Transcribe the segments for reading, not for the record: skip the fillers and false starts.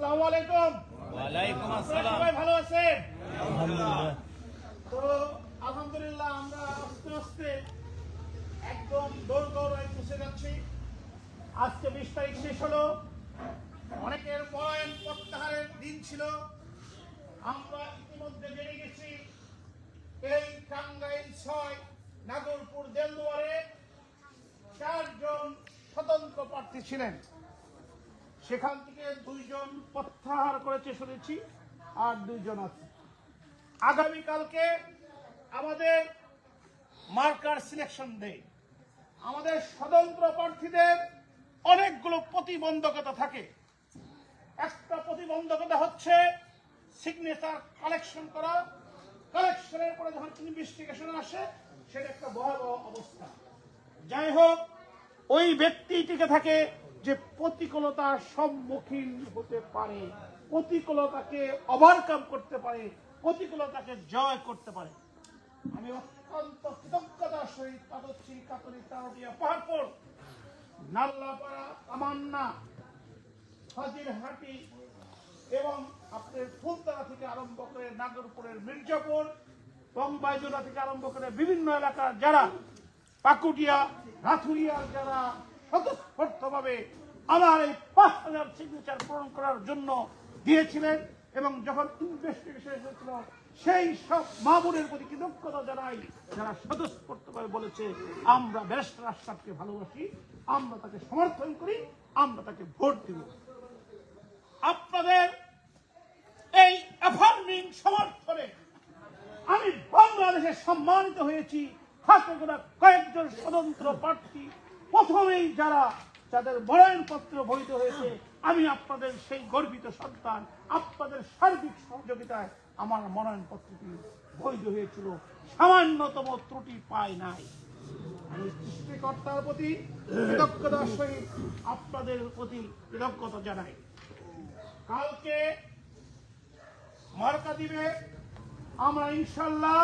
আসসালামু আলাইকুম। ওয়ালাইকুম আসসালাম। সবাই ভালো আছেন? আলহামদুলিল্লাহ। তো আলহামদুলিল্লাহ আমরা আস্তে আস্তে একদম দৌড়ায় পৌঁছে যাচ্ছি। আজকে 20 তারিখ শেষ হলো। অনেকের পলায়ন প্রত্যাহারের দিন ছিল। আমরা ইতিমধ্যে জেনে গেছি এই টাঙ্গাইল 6 নাগরপুর দেলদুয়ারে 4 জন স্বতন্ত্র প্রার্থী ছিলেন। সেখান থেকে 2 জন প্রত্যাহার করেছে শুনেছি, আর 2 জন আছে। আগামীকালকে আমাদের মার্কার সিলেকশন ডে। আমাদের স্বতন্ত্র প্রার্থীদের অনেকগুলো প্রতিবন্ধকতা থাকে। একটা প্রতিবন্ধকতা হচ্ছে সিগনেচার কালেকশন করা। কালেকশনের পরে যখন ইনভেস্টিগেশন আসে সেটা একটা ভয়াবহ অবস্থা। যাই হোক, ওই ব্যক্তিটিকে থাকে যে প্রতিকূলতার সম্মুখীন হতে পারে, প্রতিকূলতাকে ওভারকাম করতে পারে, প্রতিকূলতাকে জয় করতে পারে। আমি অত্যন্ত কৃতজ্ঞতার সহিত পাদচ্ছি কাতরি তারটিয়া পাহাড়পুর, নাল্লাপাড়া, তামান্না, হাজিরহাটি এবং আপনার ফুলতলা থেকে আরম্ভ করে নাগরপুরের মির্জাপুর, বংবাইজোড়া থেকে আরম্ভ করে বিভিন্ন এলাকার যারা পাকুটিয়া, রাথুরিয়ার যারা স্বতঃস্ফূর্তভাবে আমার এই 5,000 সিগনেচার পূরণ করার জন্য দিয়েছিলেন এবং যখন ইনভেস্টিগেশন হয়েছিল সেই সব মামুনের প্রতি কৃতজ্ঞতা জানাই যারা স্বতঃস্ফূর্তভাবে বলেছে আমরা ব্যারিস্টার আশরাফকে ভালোবাসি, আমরা তাকে সমর্থন করি, আমরা তাকে ভোট দিব। আপনাদের এই অ্যাফার্মিং সমর্থনে আমি বাংলাদেশে সম্মানিত হয়েছি। হাতে গোনা কয়েকজন স্বতন্ত্র প্রার্থী প্রথমেই যাদের মনোনয়নপত্র বৈধ হয়েছে, আমি আপনাদের সেই গর্বিত সন্তান, আপনাদের সার্বিক সহযোগিতায় আমার মনোনয়নপত্রটি বৈধ হয়েছিল, সামান্যতম ত্রুটি পায় নাই। আমি সৃষ্টিকর্তার প্রতি কৃতজ্ঞতার সহিত আপনাদের প্রতি কৃতজ্ঞতা জানাই। কালকে মার্কা দিবে, আমরা ইনশাল্লাহ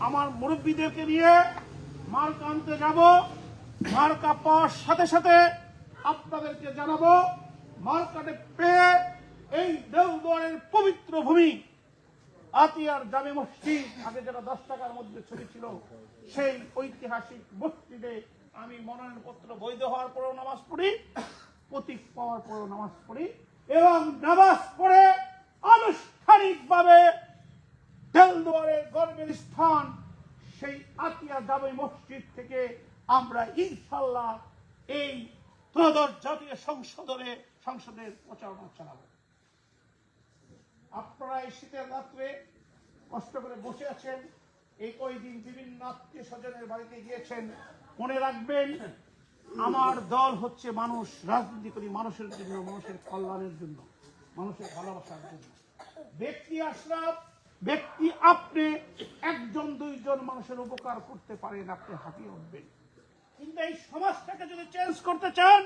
আমার মুরব্বীদেরকে নিয়ে মার্কা আনতে যাব। মার্কা পাওয়ার সাথে সাথে আপনাদেরকে জানাবো, মার্কাটে পেয়ে এই দেওদুয়ারের পবিত্র ভূমি আতিয়ার জামে মসজিদ, আগে যারা 10 টাকার মধ্যে ছবি ছিল, সেই ঐতিহাসিক মসজিদে আমি মনোনয়নপত্র বৈধ হওয়ার পরেও নামাজ পড়ি, প্রতীক পাওয়ার পরেও নামাজ পড়ি এবং নামাজ পড়ে আনুষ্ঠানিকভাবে দেলদুয়ারের গর্বের স্থান সেই আতিয়া জামে মসজিদ থেকে আমরা ইনশাল্লাহ এই ত্রয়োদশ জাতীয় সংসদের প্রচারণা চালাবো। আপনারা এই শীতের রাত্রে কষ্ট করে বসে আছেন, এই কয়দিন বিভিন্ন আত্মীয় স্বজনের বাড়িতে গিয়েছেন। মনে রাখবেন, আমার দল হচ্ছে মানুষ, রাজনীতি করি মানুষের জন্য, মানুষের কল্যাণের জন্য, মানুষের ভালোবাসার জন্য। ব্যক্তি আশরাফ, ব্যক্তি আপনি 1-2 মানুষের উপকার করতে পারেন, আপনি হাঁপিয়ে উঠবেন। কিন্তু এই সমাজটাকে যদি চেঞ্জ করতে চান,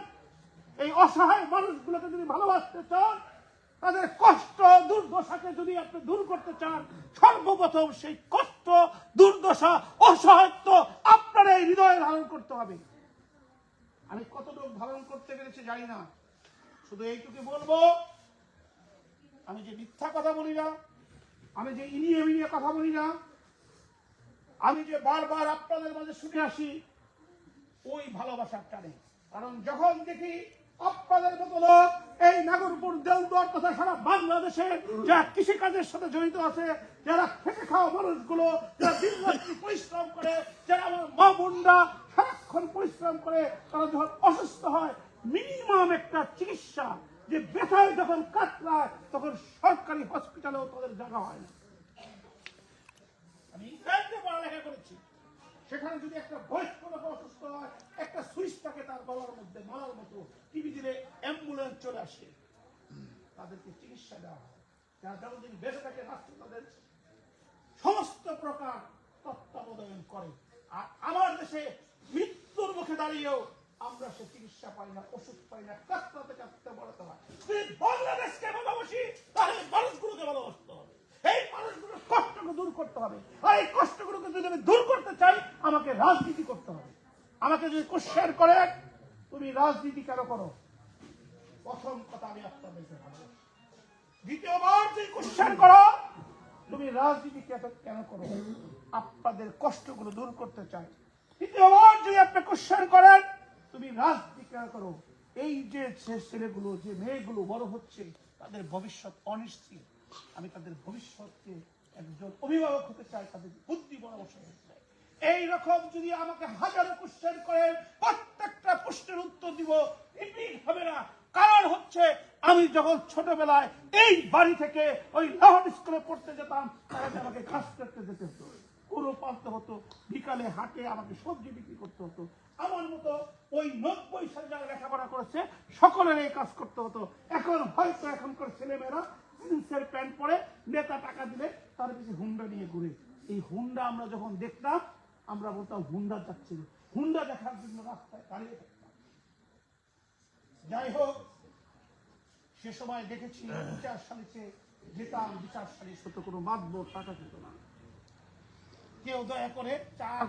এই অসহায় মানুষগুলোকে যদি ভালোবাসতে চান, তাদের কষ্ট দুর্দশাকে যদি আপনি দূর করতে চান, সর্বপ্রথম সেই কষ্ট, দুর্দশা, অসহায়ত্ব আপনার এই হৃদয়ে ধারণ করতে হবে। আমি কতটুকু ধারণ করতে পেরেছি জানি না, শুধু এইটুকু বলবো, আমি যে মিথ্যা কথা বলি না, আমি যে ইনিয়ে মিনিয়ে কথা বলি না, আমি যে বারবার আপনাদের মাঝে শুনে আসি, ওই ভালোবাসার টানে। কারণ যখন দেখি আপনাদের মতো লোক এই নাগরপুর, দেলদুয়ার তথা সারা বাংলাদেশে যারা কৃষিকাজের সাথে জড়িত আছে, যারা খেটে খাওয়া মানুষগুলো, যারা দিনরাত্রি পরিশ্রম করে, যারা আমার মা বোনরা সারাক্ষণ পরিশ্রম করে, তারা যখন অসুস্থ হয়, মিনিমাম একটা চিকিৎসা, যে ব্যথায় যখন কাতরায়, তখন সরকারি হসপিটালেও তাদের জায়গা হয় না। আমি ইংল্যান্ডে পড়ালেখা করেছি, সেখানে যদি একটা বয়স্ক লোক অসুস্থ হয়, একটা সুইচ থাকে তার গলার মধ্যে, মালার মতো, টিভি দিলে অ্যাম্বুলেন্স চলে আসে, তাদেরকে চিকিৎসা দেওয়া হয়। যারা যতদিন বেঁচে থাকে রাষ্ট্র তাদের সমস্ত প্রকার তত্ত্বাবধান করে। আর আমার দেশে মৃত্যুর মুখে দাঁড়িয়েও আমরা সে চিকিৎসা পাই না, ওষুধ পাই না, কাঁদতে কাঁদতে বলতে হয়। বাংলাদেশকে ভালোবাসি, তাহলে মানুষগুলোকে ভালোবাসতে হবে, এই মানুষগুলোর কষ্টকে দূর করতে হবে। আর এই কষ্টগুলোকে যদি আমি দূর করতে চাই, আমাকে রাজনীতি করতে হবে। আমাকে যদি কোশ্চেন করেন তুমি রাজনীতি কেন করো, প্রথম কথা আমি আপনাদেরকে ভালোবাসি। দ্বিতীয়বার যদি কোশ্চেন করো তুমি রাজনীতি কেন করো, আপনাদের কষ্টগুলো দূর করতে চাই। তৃতীয়বার যদি আপনি কোশ্চেন করেন তুমি রাজনীতি কেন করো, এই যে ছেলেগুলো যে মেয়েগুলো বড় হচ্ছে তাদের ভবিষ্যৎ অনিশ্চিত, আমি তাদের ভবিষ্যৎকে একজন অভিভাবক হতে চাই, তাদের বুদ্ধি পরামর্শ হতে চাই। এইরকম যদি আমাকে হাজারো কোশ্চেন করেন প্রত্যেকটা প্রশ্নের উত্তর দিব, রিপিট হবে না। কারণ হচ্ছে আমি যখন ছোটবেলায় এই বাড়ি থেকে ওই লহন স্কুলে পড়তে যেতাম, তাহলে আমাকে কাজ করতে যেতে হতো, গরু পালতে হতো, বিকালে হাটে আমাকে সবজি বিক্রি করতে হতো। আমার মতো ওই 90 সালে যারা লেখাপড়া করেছে সকলের এই কাজ করতে হতো। এখন হয়তো এখনকার ছেলেমেয়েরা জিন্সের প্যান্ট পরে, নেতা টাকা দিলে তার কিছু হুন্ডা নিয়ে ঘুরে। এই হুন্ডা আমরা যখন দেখতাম আমরা বলতাম হুন্ডা যাচ্ছে, হুন্ডা দেখার জন্য রাস্তায় দাঁড়িয়ে থাকতাম। যাই হোক, সে সময় দেখেছি বিচার সালিসে যেতাম, বিচার সালিস হতো, কোনো মাতবর টাকা খেত না, কেউ দয়া করে চার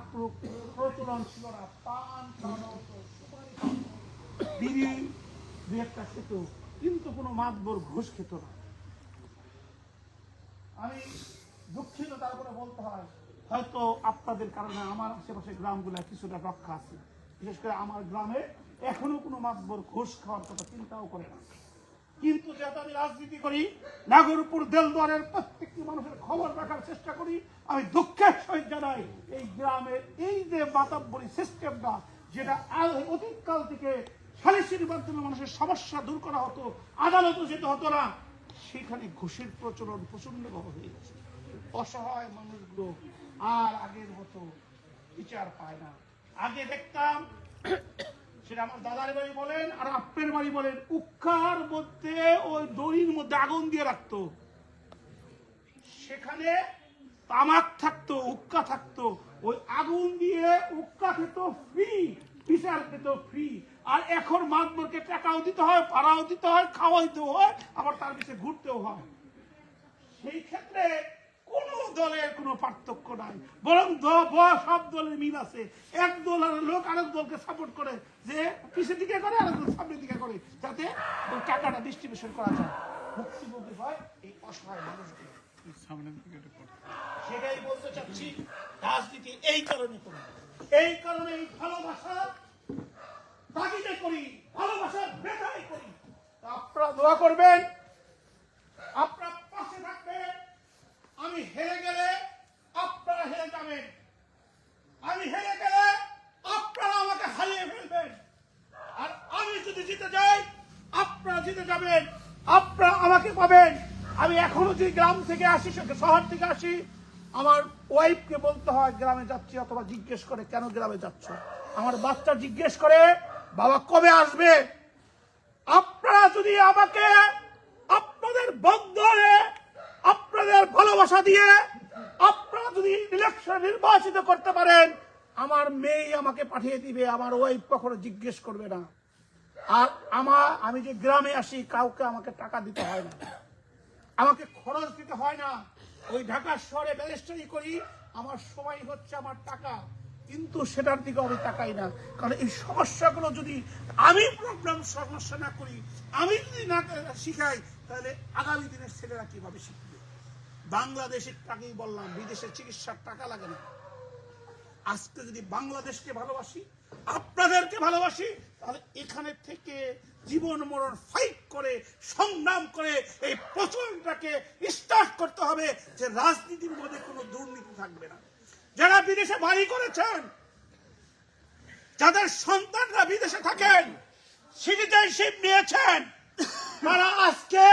প্রচলন ছিল না, পান খাওয়ানো হতো, সুপারি খাওয়ানো হতো, বিড়ি দু একটা খেত, কিন্তু কোনো মাতবর ঘুষ খেত না। আমি দুঃখিত, তারপরে বলতে হয় হয়তো আপনাদের কারণে আমার আশেপাশে গ্রামগুলো কিছুটা রক্ষা আছে। বিশেষ করে আমার গ্রামে এখনো কোনো মাতবর ঘুষ খাওয়ার কথা চিন্তাও করে না। কিন্তু যেহেতু আমি রাজনীতি করি, নাগরপুর দেলদুয়ারের প্রত্যেকটি মানুষের খবর রাখার চেষ্টা করি, আমি দুঃখের সহিত জানাই এই গ্রামের এই যে মাতাব্বরি সিস্টেমটা, যেটা অতীতকাল থেকে সালিসির মাধ্যমে মানুষের সমস্যা দূর করা হতো, আদালতে যেতে হতো না, সেখানে ঘুষের প্রচলন প্রচন্ডভাবে হয়ে গেছে। অসহায় মানুষগুলো আর আগের মতো বিচার পায় না। আগে দেখতাম, সেটা আমার দাদার বাড়ি বলেন আর আপনার বাড়ি বলেন, উক্কার মধ্যে ওই দড়ির মধ্যে আগুন দিয়ে রাখতো, সেখানে তামাক থাকতো, উক্কা থাকতো, ওই আগুন দিয়ে উক্কা খেত ফ্রি, বিচার খেত ফ্রি। আর এখন মাতবরকে টাকাও দিতে হয়, ভাড়াও দিতে হয়, খাওয়াইতেও হয়, আবার তার পিছিয়ে ঘুরতেও হয়। সেই ক্ষেত্রে কোন দলের কোনো পার্থক্য নাই, বরং সব দলের মিল আছে। এক দল আর লোক আরেক দলকে সাপোর্ট করে, যে পিছের দিকে করে আরেক দল সামনের দিকে করে, যাতে ওই টাকাটা ডিস্ট্রিবিউশন করা যায়। ভুক্তভোগী হয় এই অসহায় মানুষগুলো। সেটাই বলতে চাচ্ছি, রাজনীতি এই কারণে করি, এই কারণে এই ভালোবাসা তাগিদে করি, ভালোবাসার বেটাই করি। আপনারা দোয়া করবেন, আপনারা পাশে থাকবেন। আমি হেরে গেলে আপনারা হেরে যাবেন, আমি হেরে গেলে আপনারা আমাকে হারিয়ে ফেলবেন, আর আমি যদি জিতে যাই আপনারা জিতে যাবেন, আপনারা আমাকে পাবেন। আমি এখনো যদি গ্রাম থেকে আসি, শহর থেকে আসি, আমার ওয়াইফকে বলতে হয় গ্রামে যাচ্ছি, অথবা জিজ্ঞেস করে কেন গ্রামে যাচ্ছ। আমার বাচ্চা জিজ্ঞেস করে বাবা কবে আসবে। আপনারা যদি আমাকে আপনাদের বন্ধনে আপনাদের ভালোবাসা দিয়ে আপনারা যদি ইলেকশন নির্বাচিত করতে পারেন, আমার মেয়ে আমাকে পাঠিয়ে দিবে, আমার ওয়াইফ কখনো জিজ্ঞেস করবে না। আর আমি যে গ্রামে আসি, কাউকে আমাকে টাকা দিতে হয় না, আমাকে খরচ দিতে হয় না। ওই ঢাকা শহরে ব্যারিস্টারি করি, আমার সময় হচ্ছে আমার টাকা, কিন্তু সেটার দিকে আমি তাকাই না। কারণ এই সমস্যাগুলো যদি আমি প্রবলেম সমস্যা না করি, আমি যদি না শিখাই, তাহলে আগামী দিনের ছেলেরা কিভাবে শিখবে। বাংলাদেশের টাকাই বললাম, বিদেশে চিকিৎসার টাকা লাগে না। আজকে যদি বাংলাদেশকে ভালোবাসি, আপনাদেরকে ভালোবাসি, তাহলে এখানে থেকে জীবন মরণ ফাইট করে সংগ্রাম করে এই প্রচলনটাকে স্টার্ট করতে হবে যে রাজনীতির মধ্যে কোনো দুর্নীতি থাকবে না। যারা বিদেশে বাড়ি করেছেন, যাদের সন্তানরা বিদেশে থাকেন, সিটিজেনশিপ নিয়েছেন, তারা আজকে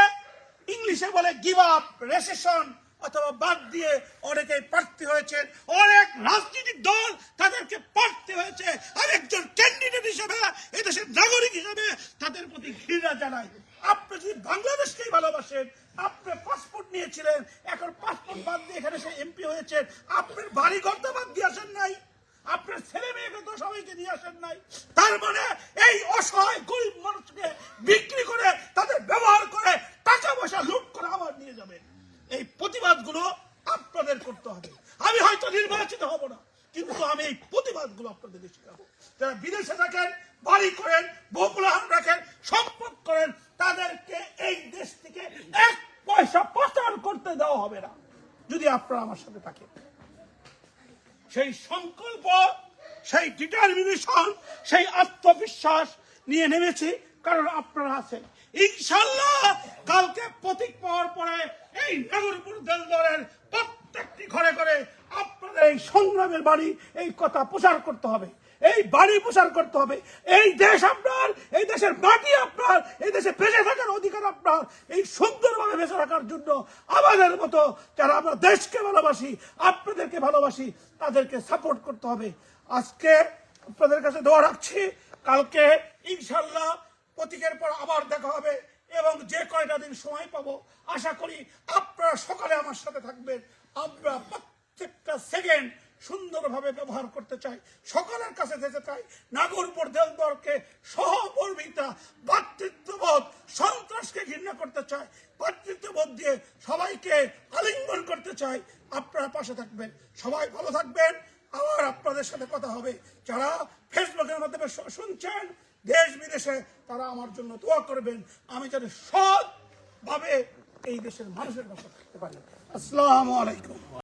ইংলিশে বলে গিভ আপ, রেসেশন অথবা বাদ দিয়ে অনেকে প্রার্থী হয়েছেন, অনেক রাজনৈতিক দল তাদেরকে প্রার্থী হয়েছে। আর একজন ক্যান্ডিডেট হিসেবে, এদেশের নাগরিক হিসেবে তাদের প্রতি ঘৃণা জানাই। আপনি যদি বাংলাদেশকেই ভালোবাসেন, আপনি পাসপোর্ট নিয়েছিলেন, এখন পাসপোর্ট বাদ দিয়ে এখানে সে এমপি হয়েছেন, আপনার বাড়ি ঘর তো বাদ দিয়ে আসেন নাই, আপনার ছেলে মেয়েকে তো সবাইকে নিয়ে আসেন নাই। তার মানে এই অসহায় গরিব মানুষকে বিক্রি করে, তাদের ব্যবহার করে, টাকা পয়সা লুট করে আবার নিয়ে যাবেন। এই প্রতিবাদগুলো আপনাদের করতে হবে। আমি হয়তো নির্বাচিত হব না, কিন্তু আমি এই প্রতিবাদগুলো আপনাদেরকে শেখাবো। যারা বিদেশে থাকেন, বাড়ি করেন, বহুলাহান রাখেন, সম্পদ করেন, তাদেরকে এই দেশ থেকে এক পয়সা পাচার করতে দেওয়া হবে না যদি আপনারা আমার সাথে থাকেন। সেই সংকল্প, সেই ডিটারমিনেশন, সেই আত্মবিশ্বাস নিয়ে নেমেছি, কারণ আপনারা আছেন। ইনশাল্লাহ কালকে প্রতীক পাওয়ার পরে এই নাগরপুর দেলদরের প্রত্যেকটি ঘরে ঘরে আপনাদের এই সংগ্রামের বাণী, এই কথা প্রচার করতে হবে, এই বাণী প্রচার করতে হবে। এই দেশ আপনার, এই দেশের মাটি আপনার, এই দেশে বেঁচে থাকার অধিকার আপনার। এই সুন্দরভাবে বেঁচে থাকার জন্য আমাদের মতো যারা আমরা দেশকে ভালোবাসি, আপনাদেরকে ভালোবাসি, তাদেরকে সাপোর্ট করতে হবে। আজকে আপনাদের কাছে দোয়া রাখছি, কালকে ইনশাল্লাহ প্রতীকের পর আবার দেখা হবে, এবং যে কয়টা দিন সময় পাবো আশা করি আপনারা সকালে আমার সাথে থাকবেন। আমরা প্রত্যেকটা সেকেন্ড সুন্দরভাবে ব্যবহার করতে চাই, সকলের কাছে যেতে চাই। নাগরপুর দেলদরকে সহমর্মিতা, ভ্রাতৃত্ববোধ, সন্ত্রাসকে ঘৃণা করতে চাই, ভ্রাতৃত্ববোধ দিয়ে সবাইকে আলিঙ্গন করতে চাই। আপনারা পাশে থাকবেন, সবাই ভালো থাকবেন। আবার আপনাদের সাথে কথা হবে। যারা ফেসবুকের মাধ্যমে শুনছেন দেশ বিদেশে, তারা আমার জন্য দোয়া করবেন, আমি যেন সৎভাবে এই দেশের মানুষের পাশে থাকতে পারি। আসসালামু আলাইকুম।